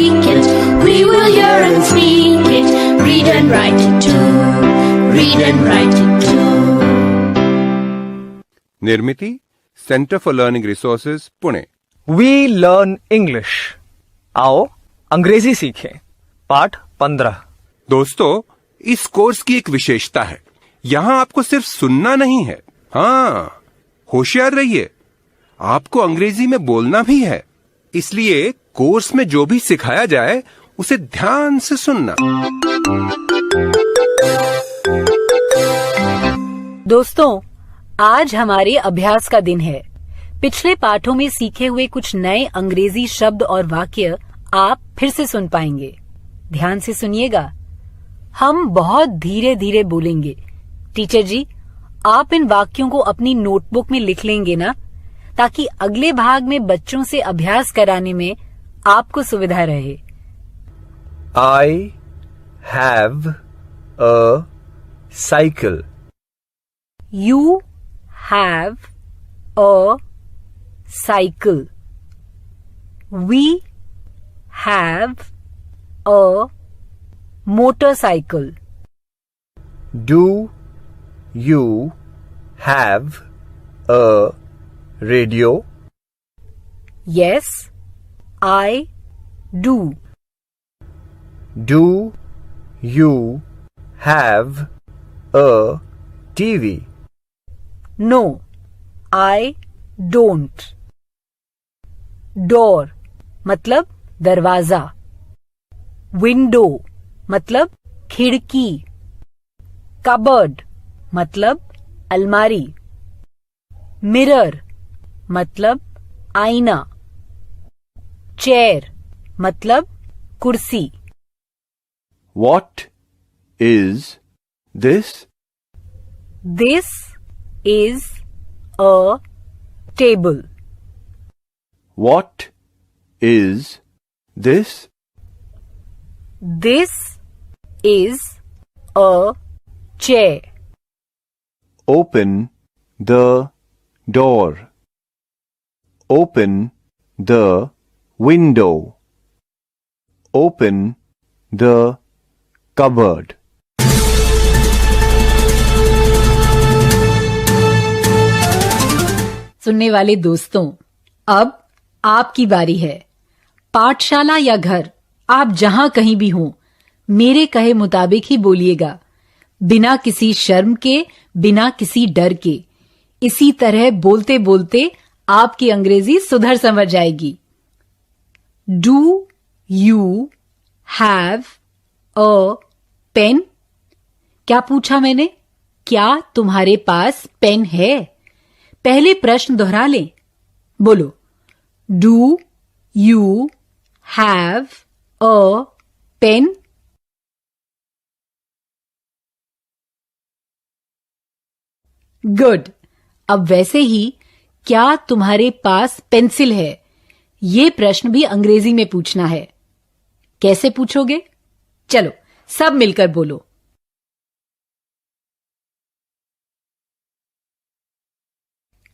speak it. We will hear and speak it. Read and write it too. Read and write it too. Nirmiti centre for learning resources Pune. We learn English. आओ अंग्रेजी सीखें। पाठ 15। दोस्तों, इस course की एक विशेषता है, यहाँ आपको सिर्फ सुनना नहीं है, हाँ, होशियार रहिए, आपको अंग्रेजी में बोलना भी है। इसलिए कोर्स में जो भी सिखाया जाए उसे ध्यान से सुनना। दोस्तों, आज हमारे अभ्यास का दिन है। पिछले पाठों में सीखे हुए कुछ नए अंग्रेजी शब्द और वाक्य आप फिर से सुन पाएंगे। ध्यान से सुनिएगा। हम बहुत धीरे धीरे बोलेंगे। टीचर जी, आप इन वाक्यों को अपनी नोटबुक में लिख लेंगे ना, ताकि अगले भाग में बच्चों से अभ्यास कराने में आपको सुविधा रहे। I have a cycle. You have a cycle. We have a motorcycle. Do you have a radio? Yes, I do. Do you have a TV? No, I don't. Door मतलब दरवाजा। विंडो मतलब खिड़की। कबर्ड मतलब अलमारी। Mirror मतलब आईना। Chair मतलब कुर्सी। What is this? This is a table. What is this? This is a chair. Open the door. Open the window. Open the cupboard. सुनने वाले दोस्तों, अब आपकी बारी है। पाठशाला या घर, आप जहां कहीं भी हों, मेरे कहे मुताबिक ही बोलिएगा, बिना किसी शर्म के, बिना किसी डर के। इसी तरह बोलते बोलते आपकी अंग्रेजी सुधर समझ जाएगी। Do you have a pen? क्या पूछा मैंने? क्या तुम्हारे पास पेन है? पहले प्रश्न दोहरा लें। बोलो, do you have a pen? Good. अब वैसे ही, क्या तुम्हारे पास पेंसिल है? ये प्रश्न भी अंग्रेजी में पूछना है। कैसे पूछोगे? चलो सब मिलकर बोलो।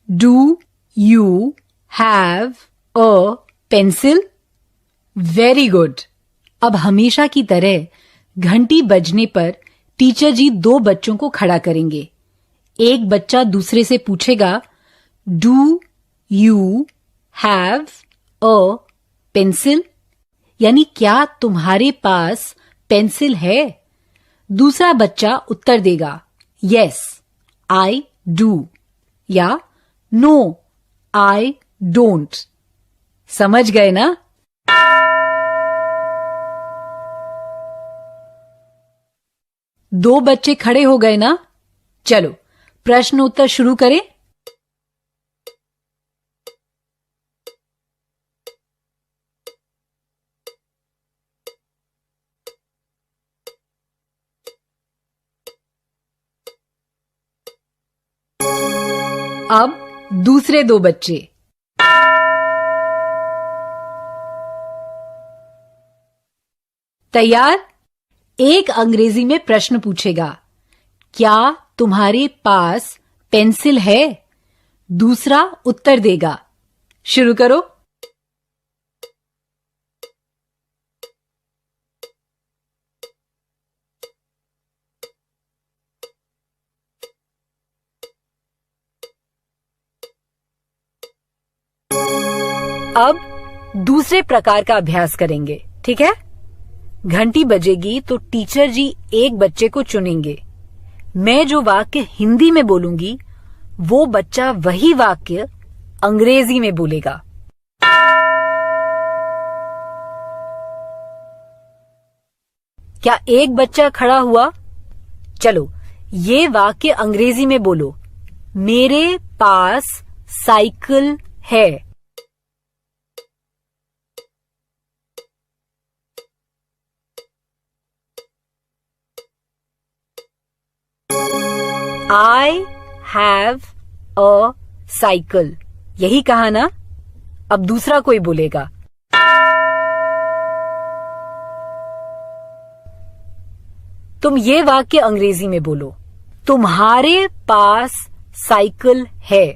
Do you have a pencil? Very good. अब हमेशा की तरह घंटी बजने पर टीचर जी दो बच्चों को खड़ा करेंगे। एक बच्चा दूसरे से पूछेगा, do you have a pencil? यानी क्या तुम्हारे पास पेंसिल है? दूसरा बच्चा उत्तर देगा, यस आई डू, या नो आई डोंट। समझ गए ना? दो बच्चे खड़े हो गए ना? चलो प्रश्न उत्तर शुरू करें। अब दूसरे दो बच्चे। तैयार? एक अंग्रेजी में प्रश्न पूछेगा, क्या तुम्हारे पास पेंसिल है? दूसरा उत्तर देगा। शुरू करो। अब दूसरे प्रकार का अभ्यास करेंगे, ठीक है? घंटी बजेगी तो टीचर जी एक बच्चे को चुनेंगे। मैं जो वाक्य हिंदी में बोलूंगी वो बच्चा वही वाक्य अंग्रेजी में बोलेगा। क्या एक बच्चा खड़ा हुआ? चलो ये वाक्य अंग्रेजी में बोलो। मेरे पास साइकिल है। I have a cycle। यही कहा ना? अब दूसरा कोई बोलेगा। तुम ये वाक्य अंग्रेजी में बोलो। तुम्हारे पास साइकिल है।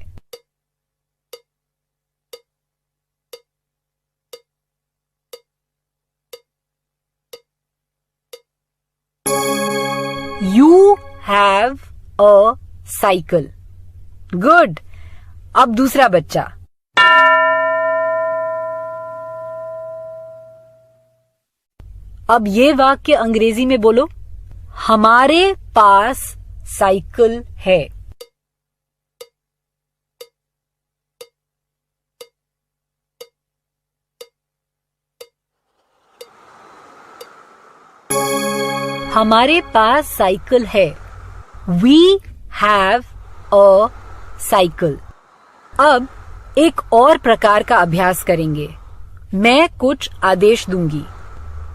You have a cycle। Good. अब दूसरा बच्चा। अब ये वाक्य अंग्रेजी में बोलो। हमारे पास साइकिल है। हमारे पास साइकिल है। We have a cycle। अब एक और प्रकार का अभ्यास करेंगे। मैं कुछ आदेश दूंगी।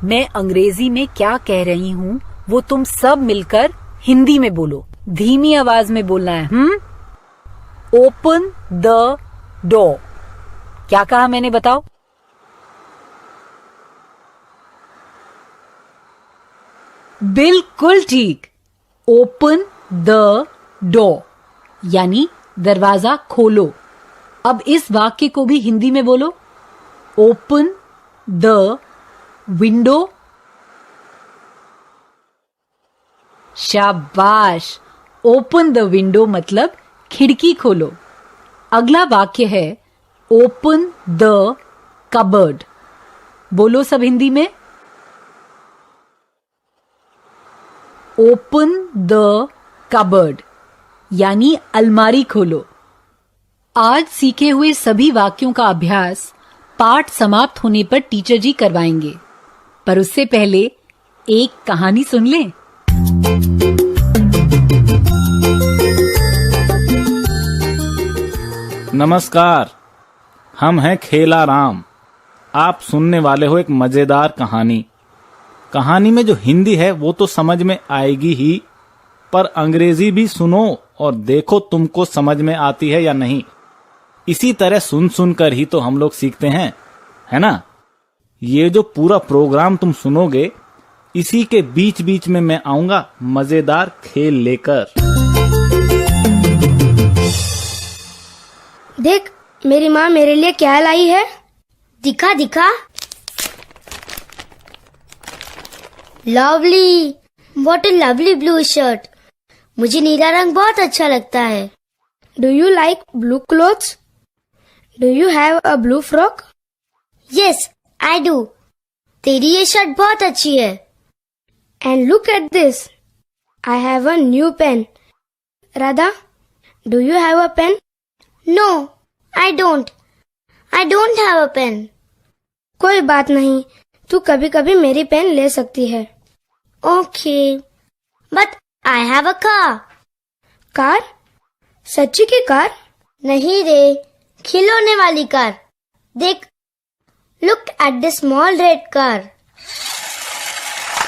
मैं अंग्रेजी में क्या कह रही हूं वो तुम सब मिलकर हिंदी में बोलो। धीमी आवाज में बोलना है। Open the door. क्या कहा मैंने, बताओ? बिल्कुल ठीक। ओपन द डोर यानी दरवाजा खोलो। अब इस वाक्य को भी हिंदी में बोलो। Open the window. शाबाश। ओपन द विंडो मतलब खिड़की खोलो। अगला वाक्य है ओपन द कबर्ड। बोलो सब हिंदी में। ओपन द कबर्ड यानी अलमारी खोलो। आज सीखे हुए सभी वाक्यों का अभ्यास पाठ समाप्त होने पर टीचर जी करवाएंगे, पर उससे पहले एक कहानी सुन लें। नमस्कार, हम हैं खेला राम। आप सुनने वाले हो एक मजेदार कहानी। कहानी में जो हिंदी है वो तो समझ में आएगी ही, पर अंग्रेजी भी सुनो और देखो तुमको समझ में आती है या नहीं। इसी तरह सुन सुन कर ही तो हम लोग सीखते हैं, है ना? ये जो पूरा प्रोग्राम तुम सुनोगे, इसी के बीच बीच में मैं आऊंगा मजेदार खेल लेकर। देख, मेरी माँ मेरे लिए क्या लाई है। दिखा दिखा। Lovely, what a lovely blue shirt. मुझे नीला रंग बहुत अच्छा लगता है। Do you like blue clothes? Do you have a blue frock? Yes, I do. तेरी ये शर्ट बहुत अच्छी है। And look at this, I have a new pen. Radha, do you have a pen? No, I don't have a pen. कोई बात नहीं, तू कभी कभी मेरी पेन ले सकती है। Okay, but I have a car. Car? सच्ची की कार? नहीं रे, खिलौने वाली कार। देख, look at the small red car.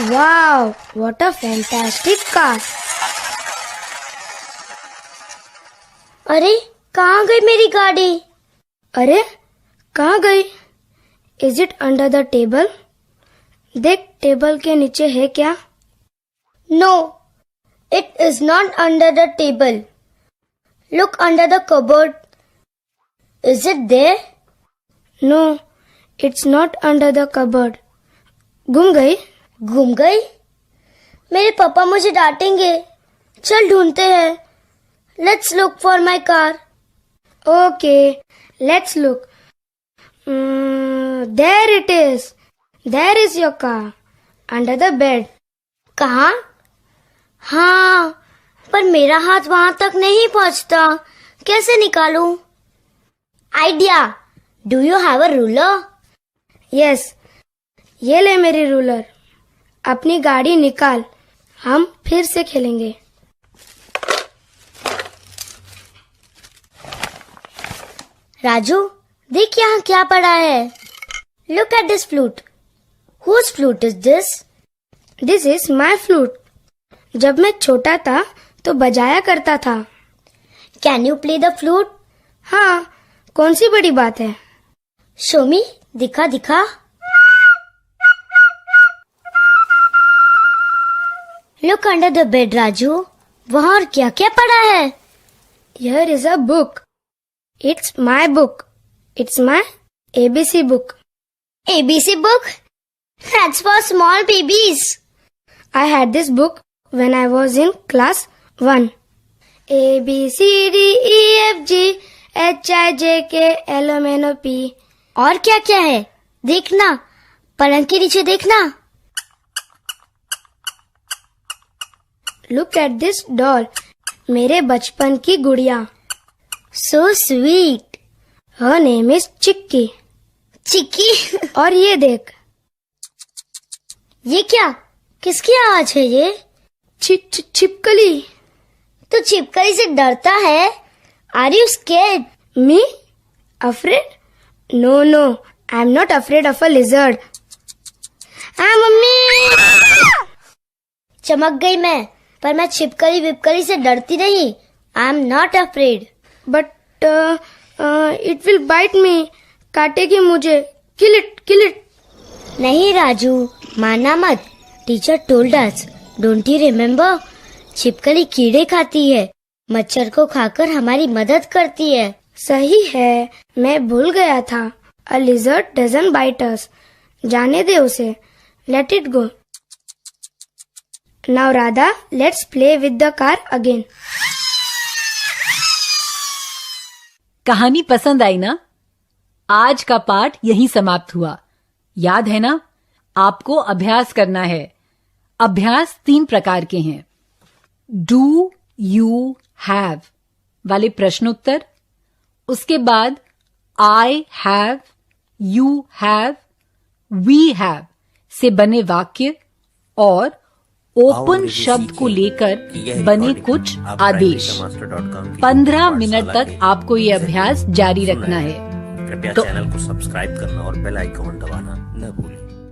Wow, what a fantastic car. अरे, कहाँ गई मेरी गाड़ी? अरे, कहाँ गई? Is it under the table? देख, टेबल के नीचे है क्या? No, it is not under the table. Look under the cupboard. Is it there? No, it's not under the cupboard. गुम गई? गुम गई? मेरे पापा मुझे डांटेंगे। चल ढूंढते हैं। Let's look for my car. Okay, let's look. There it is. There is your car. Under the bed. कहाँ? हाँ, पर मेरा हाथ वहां तक नहीं पहुंचता. कैसे निकालूं? Idea. Do you have a ruler? Yes. ये ले मेरी रूलर. अपनी गाड़ी निकाल. हम फिर से खेलेंगे. राजू, देख यहाँ क्या पड़ा है. Look at this flute. Whose flute is this? This is my flute. जब मैं छोटा था तो बजाया करता था. Can you play the flute? हाँ, कौन सी बड़ी बात है. Show me. दिखा दिखा. Look under the bed, Raju. वहाँ और क्या क्या पड़ा है? Here is a book. It's my book. It's my ABC book. ABC book? That's for small babies. I had this book when I was in class 1. A, B, C, D, E, F, G, H, I, J, K, L, M, N, O, P. और क्या क्या है? देखना. पलंग के नीचे देखना. Look at this doll. मेरे बचपन की गुड़िया. So sweet. Her name is चिक्की. चिक्की. और ये देख. ये क्या? किसकी आवाज है ये? छिपकली. तू छिपकली से डरता है? Are you scared? Me? Afraid? No, no. I'm not afraid of a lizard. Mummy. चमक गई मैं, पर मैं छिपकली विपकली से डरती नहीं. I am not afraid. But it will bite me. काटेगी मुझे. Kill it, kill it. नहीं राजू, माना मत. Teacher told us. Don't you remember? छिपकली कीड़े खाती है, मच्छर को खाकर हमारी मदद करती है. सही है, मैं भूल गया था. A lizard doesn't bite us. जाने दे उसे. Let it go. Now Radha, let's play with the car again. कहानी पसंद आई ना? आज का पाठ यहीं समाप्त हुआ. याद है ना? आपको अभ्यास करना है. अभ्यास 3 प्रकार के हैं. डू यू हैव वाले प्रश्नोत्तर, उसके बाद I have, you have, we have से बने वाक्य और ओपन शब्द को लेकर बने कुछ आदेश. 15 मिनट तक आपको ये अभ्यास जारी रखना है. कृपया चैनल को सब्सक्राइब करना और बेल आइकॉन दबाना न भूलें.